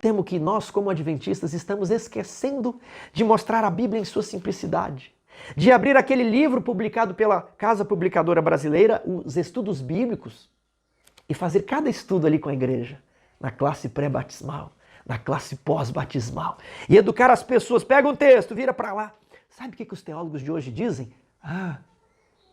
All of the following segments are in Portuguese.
Temo que nós, como adventistas, estamos esquecendo de mostrar a Bíblia em sua simplicidade. De abrir aquele livro publicado pela Casa Publicadora Brasileira, os Estudos Bíblicos, e fazer cada estudo ali com a igreja, na classe pré-batismal, na classe pós-batismal. E educar as pessoas. Pega um texto, vira para lá. Sabe o que os teólogos de hoje dizem?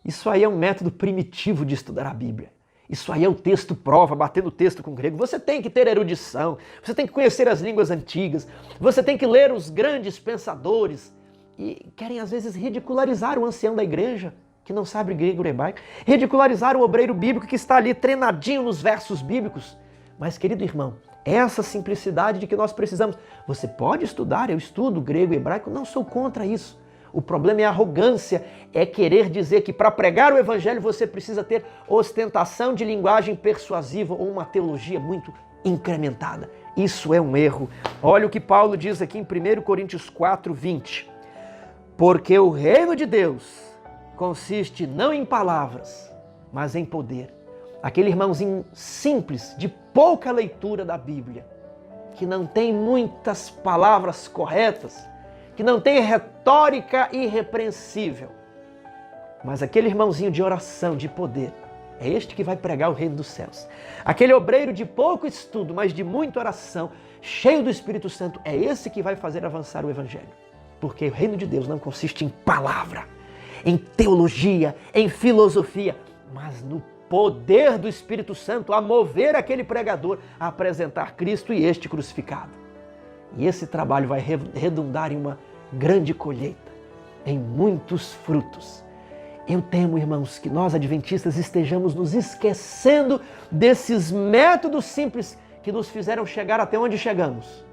Isso aí é um método primitivo de estudar a Bíblia. Isso aí é o texto prova, batendo o texto com o grego. Você tem que ter erudição, você tem que conhecer as línguas antigas, você tem que ler os grandes pensadores. E querem às vezes ridicularizar o ancião da igreja, que não sabe grego ou hebraico, ridicularizar o obreiro bíblico que está ali treinadinho nos versos bíblicos. Mas, querido irmão, essa simplicidade de que nós precisamos. Você pode estudar, eu estudo grego e hebraico, não sou contra isso. O problema é a arrogância, é querer dizer que para pregar o evangelho você precisa ter ostentação de linguagem persuasiva ou uma teologia muito incrementada. Isso é um erro. Olha o que Paulo diz aqui em 1 Coríntios 4, 20. Porque o reino de Deus consiste não em palavras, mas em poder. Aquele irmãozinho simples, de pouca leitura da Bíblia, que não tem muitas palavras corretas, que não tem retórica irrepreensível, mas aquele irmãozinho de oração, de poder, é este que vai pregar o reino dos céus. Aquele obreiro de pouco estudo, mas de muita oração, cheio do Espírito Santo, é esse que vai fazer avançar o evangelho. Porque o reino de Deus não consiste em palavra, em teologia, em filosofia, mas no poder do Espírito Santo a mover aquele pregador a apresentar Cristo e este crucificado. E esse trabalho vai redundar em uma grande colheita, em muitos frutos. Eu temo, irmãos, que nós adventistas estejamos nos esquecendo desses métodos simples que nos fizeram chegar até onde chegamos.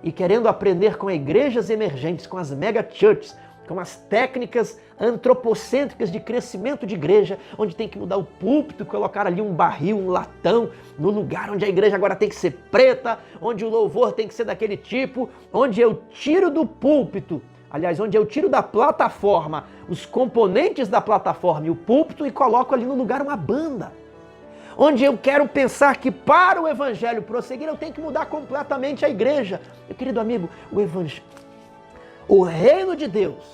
E querendo aprender com igrejas emergentes, com as mega churches, com as técnicas antropocêntricas de crescimento de igreja, onde tem que mudar o púlpito, colocar ali um barril, um latão, no lugar onde a igreja agora tem que ser preta, onde o louvor tem que ser daquele tipo, onde eu tiro do púlpito, aliás, onde eu tiro da plataforma os componentes da plataforma e o púlpito e coloco ali no lugar uma banda. Onde eu quero pensar que para o evangelho prosseguir eu tenho que mudar completamente a igreja. Meu querido amigo, o reino de Deus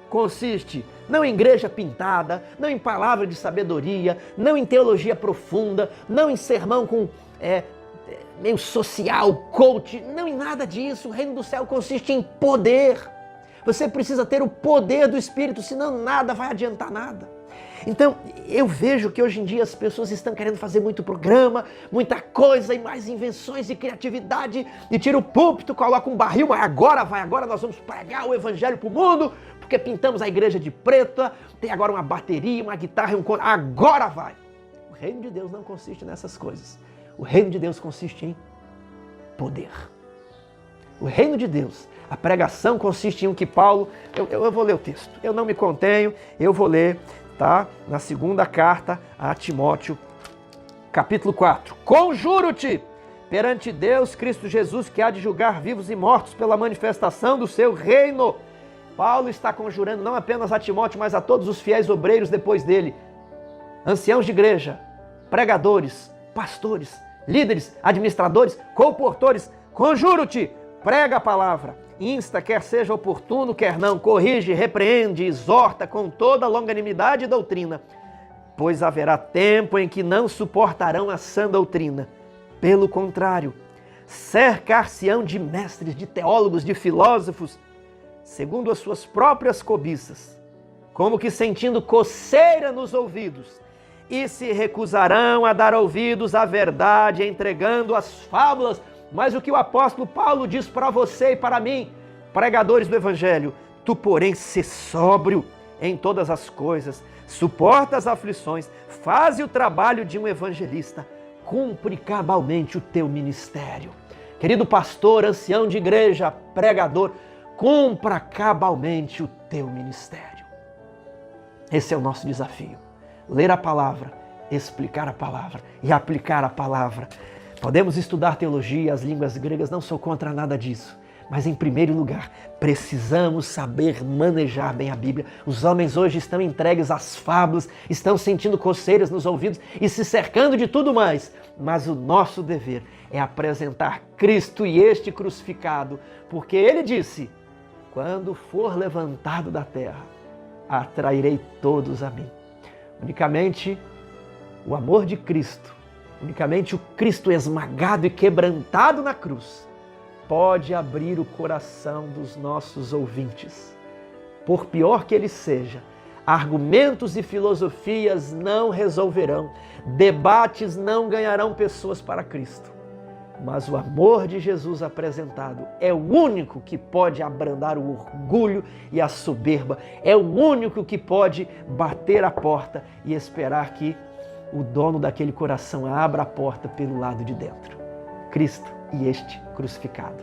consiste não em igreja pintada, não em palavra de sabedoria, não em teologia profunda, não em sermão com meio social, coach, não em nada disso. O reino do céu consiste em poder. Você precisa ter o poder do Espírito, senão nada vai adiantar nada. Então, eu vejo que hoje em dia as pessoas estão querendo fazer muito programa, muita coisa e mais invenções e criatividade, e tira o púlpito, coloca um barril, mas agora nós vamos pregar o evangelho para o mundo, porque pintamos a igreja de preta, tem agora uma bateria, uma guitarra e um coro, agora vai. O reino de Deus não consiste nessas coisas. O reino de Deus consiste em poder. O reino de Deus, a pregação consiste em que Paulo, eu vou ler o texto, eu não me contenho, eu vou ler, tá? Na segunda carta a Timóteo, capítulo 4. Conjuro-te perante Deus, Cristo Jesus, que há de julgar vivos e mortos pela manifestação do seu reino. Paulo está conjurando não apenas a Timóteo, mas a todos os fiéis obreiros depois dele, anciãos de igreja, pregadores, pastores, líderes, administradores, comportores. Conjuro-te, prega a palavra, insta, quer seja oportuno, quer não, corrige, repreende, exorta com toda longanimidade e doutrina, pois haverá tempo em que não suportarão a sã doutrina. Pelo contrário, cercar-se-ão de mestres, de teólogos, de filósofos, segundo as suas próprias cobiças, como que sentindo coceira nos ouvidos, e se recusarão a dar ouvidos à verdade, entregando as fábulas. Mas o que o apóstolo Paulo diz para você e para mim, pregadores do evangelho: tu, porém, sê sóbrio em todas as coisas, suporta as aflições, faze o trabalho de um evangelista, cumpre cabalmente o teu ministério. Querido pastor, ancião de igreja, pregador, cumpra cabalmente o teu ministério. Esse é o nosso desafio. Ler a palavra, explicar a palavra e aplicar a palavra. Podemos estudar teologia, as línguas gregas, não sou contra nada disso. Mas, em primeiro lugar, precisamos saber manejar bem a Bíblia. Os homens hoje estão entregues às fábulas, estão sentindo coceiras nos ouvidos e se cercando de tudo mais. Mas o nosso dever é apresentar Cristo e este crucificado, porque Ele disse: quando for levantado da terra, atrairei todos a mim. Unicamente o amor de Cristo, unicamente o Cristo esmagado e quebrantado na cruz, pode abrir o coração dos nossos ouvintes. Por pior que ele seja, argumentos e filosofias não resolverão, debates não ganharão pessoas para Cristo. Mas o amor de Jesus apresentado é o único que pode abrandar o orgulho e a soberba, é o único que pode bater a porta e esperar que o dono daquele coração abra a porta pelo lado de dentro. Cristo e este crucificado.